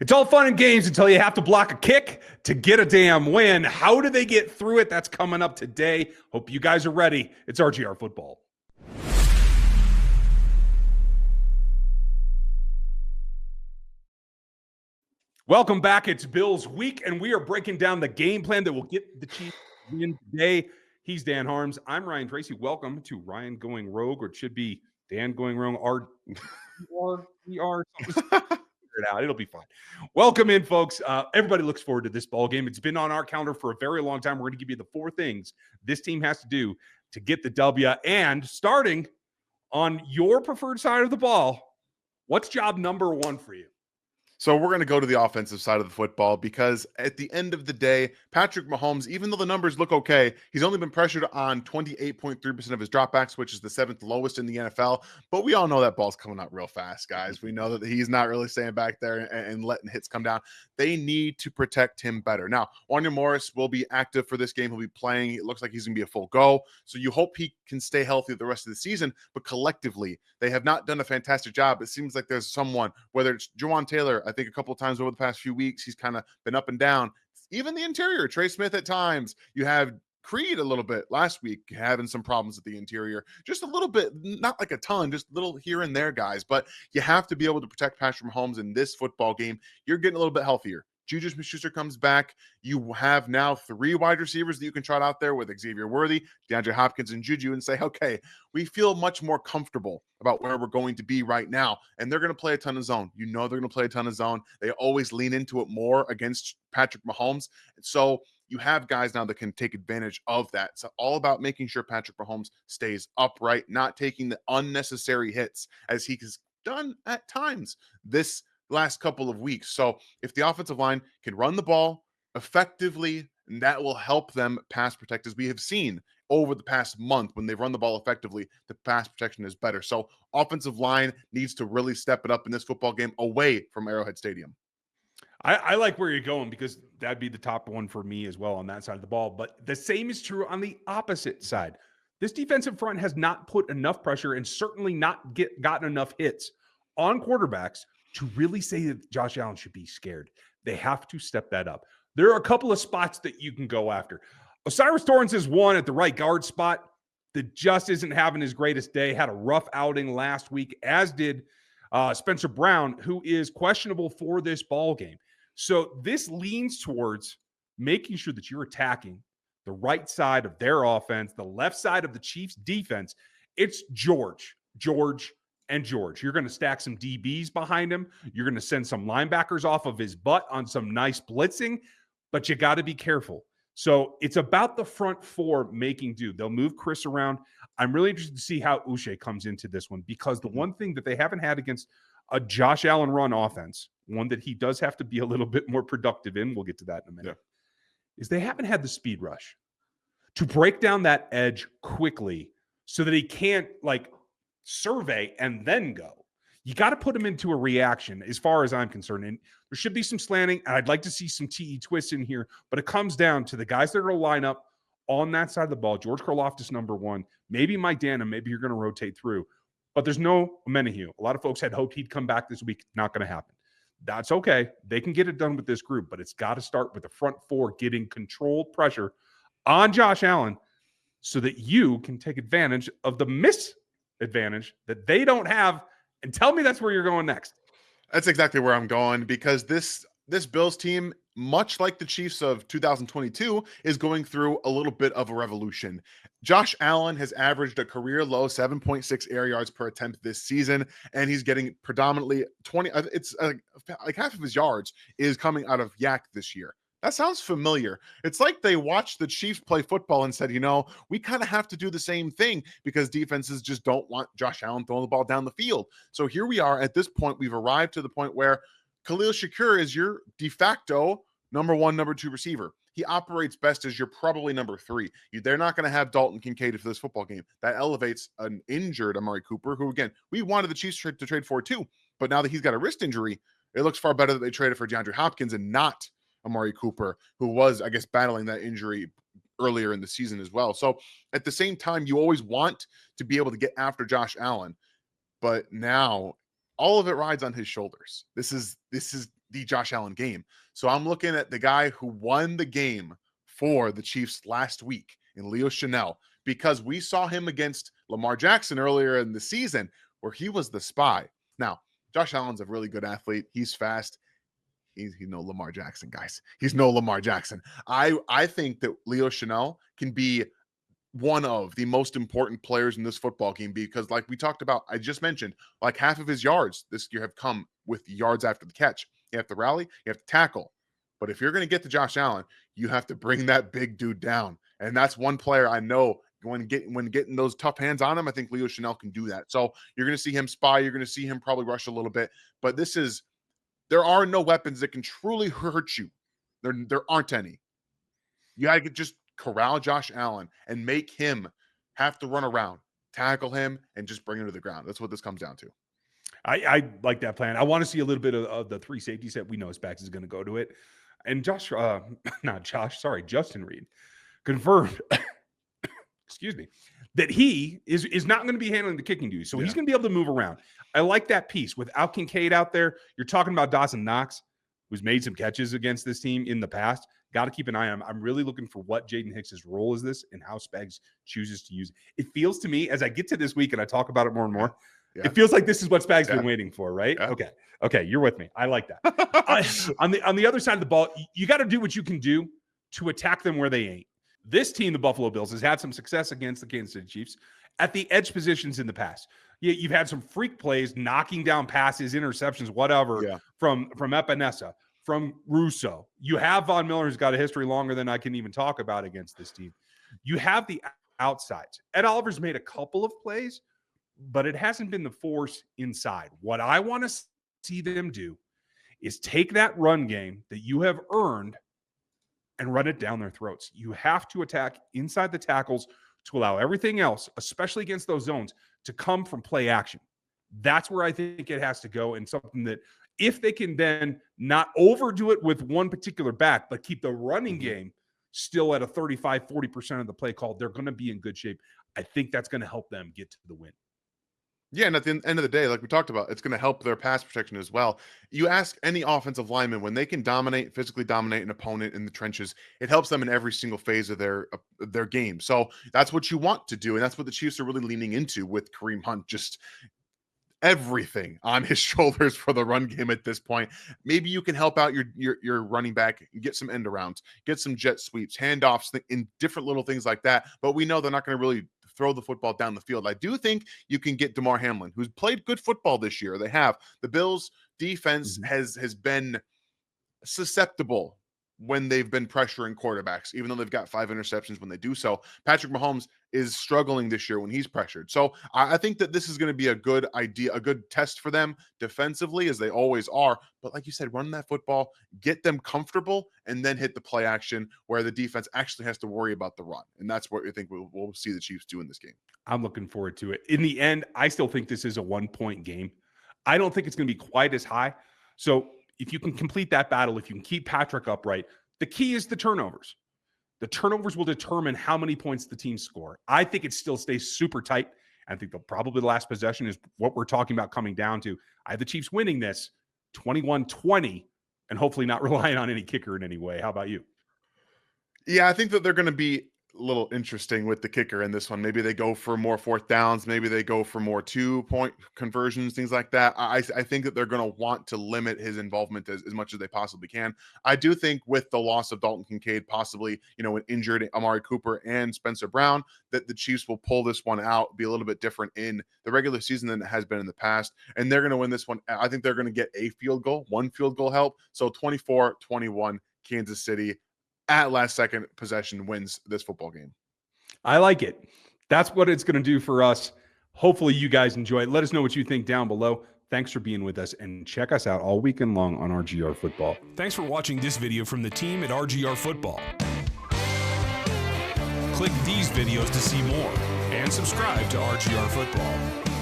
It's all fun and games until you have to block a kick to get a damn win. How do they get through it? That's coming up today. Hope you guys are ready. It's RGR Football. Welcome back. It's Bills week, and we are breaking down the game plan that will get the Chiefs win today. He's Dan Harms. I'm Ryan Tracy. Welcome to Ryan Going Rogue, or it should be Dan Going Rogue. We are. It out. It'll be fine. Welcome in, folks. Everybody looks forward to this ball game. It's been on our calendar for a very long time. We're going to give you the 4 things this team has to do to get the W. And starting on your preferred side of the ball, what's job number 1 for you? So we're going to go to the offensive side of the football because at the end of the day, Patrick Mahomes, even though the numbers look okay, he's only been pressured on 28.3% of his dropbacks, which is the 7th lowest in the NFL. But we all know that ball's coming out real fast, guys. We know that he's not really staying back there and letting hits come down. They need to protect him better. Now, Wanya Morris will be active for this game. He'll be playing. It looks like he's going to be a full go. So you hope he can stay healthy the rest of the season. But collectively, they have not done a fantastic job. It seems like there's someone, whether it's Juwan Taylor, I think a couple of times over the past few weeks, he's kind of been up and down. Even the interior, Trey Smith at times. You have Creed a little bit last week having some problems at the interior. Just a little bit, not like a ton, just little here and there, guys. But you have to be able to protect Patrick Mahomes in this football game. You're getting a little bit healthier. Juju Smith-Schuster comes back. You have now 3 wide receivers that you can trot out there with Xavier Worthy, DeAndre Hopkins, and Juju and say, okay, we feel much more comfortable about where we're going to be right now. And they're going to play a ton of zone. You know they're going to play a ton of zone. They always lean into it more against Patrick Mahomes. And so you have guys now that can take advantage of that. It's all about making sure Patrick Mahomes stays upright, not taking the unnecessary hits as he has done at times this last couple of weeks. So if the offensive line can run the ball effectively, that will help them pass protect. As we have seen over the past month, when they've run the ball effectively, the pass protection is better. So offensive line needs to really step it up in this football game away from Arrowhead Stadium. I like where you're going because that'd be the top one for me as well on that side of the ball. But the same is true on the opposite side. This defensive front has not put enough pressure and certainly not gotten enough hits on quarterbacks to really say that Josh Allen should be scared. They have to step that up. There are a couple of spots that you can go after. Osiris Torrance is one at the right guard spot that just isn't having his greatest day. Had a rough outing last week, as did Spencer Brown, who is questionable for this ball game. So this leans towards making sure that you're attacking the right side of their offense, the left side of the Chiefs defense. It's George. You're going to stack some DBs behind him. You're going to send some linebackers off of his butt on some nice blitzing, but you got to be careful. So it's about the front 4 making do. They'll move Chris around. I'm really interested to see how Uche comes into this one because the one thing that they haven't had against a Josh Allen run offense, one that he does have to be a little bit more productive in, we'll get to that in a minute, is they haven't had the speed rush to break down that edge quickly so that he can't survey and then go. You got to put him into a reaction as far as I'm concerned. And there should be some slanting. And I'd like to see some TE twists in here, but it comes down to the guys that are going to line up on that side of the ball. George Karlaftis, number 1, maybe Mike Dana, maybe you're going to rotate through, but there's no Menahue. A lot of folks had hoped he'd come back this week. Not going to happen. That's okay. They can get it done with this group, but it's got to start with the front 4 getting controlled pressure on Josh Allen so that you can take advantage of the misadvantage that they don't have. And tell me that's where you're going next. That's exactly where I'm going because this Bills team, much like the Chiefs of 2022, is going through a little bit of a revolution. Josh Allen has averaged a career low 7.6 air yards per attempt this season, and he's getting predominantly 20. It's like half of his yards is coming out of yak this year. That sounds familiar. It's like they watched the Chiefs play football and said, we kind of have to do the same thing because defenses just don't want Josh Allen throwing the ball down the field. So here we are at this point. We've arrived to the point where Khalil Shakir is your de facto number 1, number 2 receiver. He operates best as your probably number 3. They're not going to have Dalton Kincaid for this football game. That elevates an injured Amari Cooper, who, again, we wanted the Chiefs to trade for too. But now that he's got a wrist injury, it looks far better that they traded for DeAndre Hopkins and not Amari Cooper, who was, I guess, battling that injury earlier in the season as well. So at the same time, you always want to be able to get after Josh Allen, but now all of it rides on his shoulders. This is the Josh Allen game. So I'm looking at the guy who won the game for the Chiefs last week in Leo Chanel, because we saw him against Lamar Jackson earlier in the season where he was the spy. Now, Josh Allen's a really good athlete. He's fast. He's no Lamar Jackson, guys. He's no Lamar Jackson. I think that Leo Chanel can be one of the most important players in this football game, because like we talked about, I just mentioned, like half of his yards this year have come with yards after the catch. You have to rally, you have to tackle. But if you're going to get to Josh Allen, you have to bring that big dude down. And that's one player I know when getting those tough hands on him, I think Leo Chanel can do that. So you're going to see him spy. You're going to see him probably rush a little bit. But there are no weapons that can truly hurt you. There aren't any. You got to just corral Josh Allen and make him have to run around, tackle him, and just bring him to the ground. That's what this comes down to. I like that plan. I want to see a little bit of the three safety set. We know Spags is going to go to it. And Justin Reed confirmed, excuse me, that he is not going to be handling the kicking duty. So he's going to be able to move around. I like that piece. Without Kincaid out there, you're talking about Dawson Knox, who's made some catches against this team in the past. Got to keep an eye on him. I'm really looking for what Jaden Hicks's role is this and how Spags chooses to use it. It feels to me, as I get to this week and I talk about it more and more, it feels like this is what Spags been waiting for, right? Yeah. Okay, you're with me. I like that. On the other side of the ball, you got to do what you can do to attack them where they ain't. This team, the Buffalo Bills, has had some success against the Kansas City Chiefs at the edge positions in the past. You've had some freak plays, knocking down passes, interceptions, whatever, from Epinesa, from Russo. You have Von Miller, who's got a history longer than I can even talk about against this team. You have the outsides. Ed Oliver's made a couple of plays, but it hasn't been the force inside. What I want to see them do is take that run game that you have earned and run it down their throats. You have to attack inside the tackles to allow everything else, especially against those zones, to come from play action. That's where I think it has to go, and something that if they can then not overdo it with one particular back, but keep the running game still at a 35, 40% of the play call, they're going to be in good shape. I think that's going to help them get to the win. Yeah, and at the end of the day, like we talked about, it's going to help their pass protection as well. You ask any offensive lineman, when they can physically dominate an opponent in the trenches, it helps them in every single phase of their game. So that's what you want to do, and that's what the Chiefs are really leaning into with Kareem Hunt. Just everything on his shoulders for the run game at this point. Maybe you can help out your running back, get some end arounds, get some jet sweeps, handoffs, in different little things like that. But we know they're not going to really throw the football down the field. I do think you can get DeMar Hamlin, who's played good football this year. They have. The Bills defense has been susceptible when they've been pressuring quarterbacks, even though they've got 5 interceptions when they do so. Patrick Mahomes is struggling this year when he's pressured. So I think that this is going to be a good idea, a good test for them defensively, as they always are. But like you said, run that football, get them comfortable, and then hit the play action where the defense actually has to worry about the run. And that's what I think we'll see the Chiefs do in this game. I'm looking forward to it. In the end, I still think this is a 1-point game. I don't think it's going to be quite as high. So if you can complete that battle, if you can keep Patrick upright, the key is the turnovers. The turnovers will determine how many points the team score. I think it still stays super tight. I think probably the last possession is what we're talking about coming down to. I have the Chiefs winning this 21-20 and hopefully not relying on any kicker in any way. How about you? Yeah, I think that they're going to be a little interesting with the kicker in this one. Maybe they go for more 4th downs. Maybe they go for more 2-point conversions, things like that. I think that they're going to want to limit his involvement as much as they possibly can. I do think with the loss of Dalton Kincaid, possibly, an injured Amari Cooper and Spencer Brown, that the Chiefs will pull this one out, be a little bit different in the regular season than it has been in the past. And they're going to win this one. I think they're going to get one field goal help. So 24-21, Kansas City at last second possession wins this football game. I like it. That's what it's going to do for us. Hopefully you guys enjoy it. Let us know what you think down below. Thanks for being with us, and check us out all weekend long on RGR Football. Thanks for watching this video from the team at RGR Football. Click these videos to see more and subscribe to RGR Football.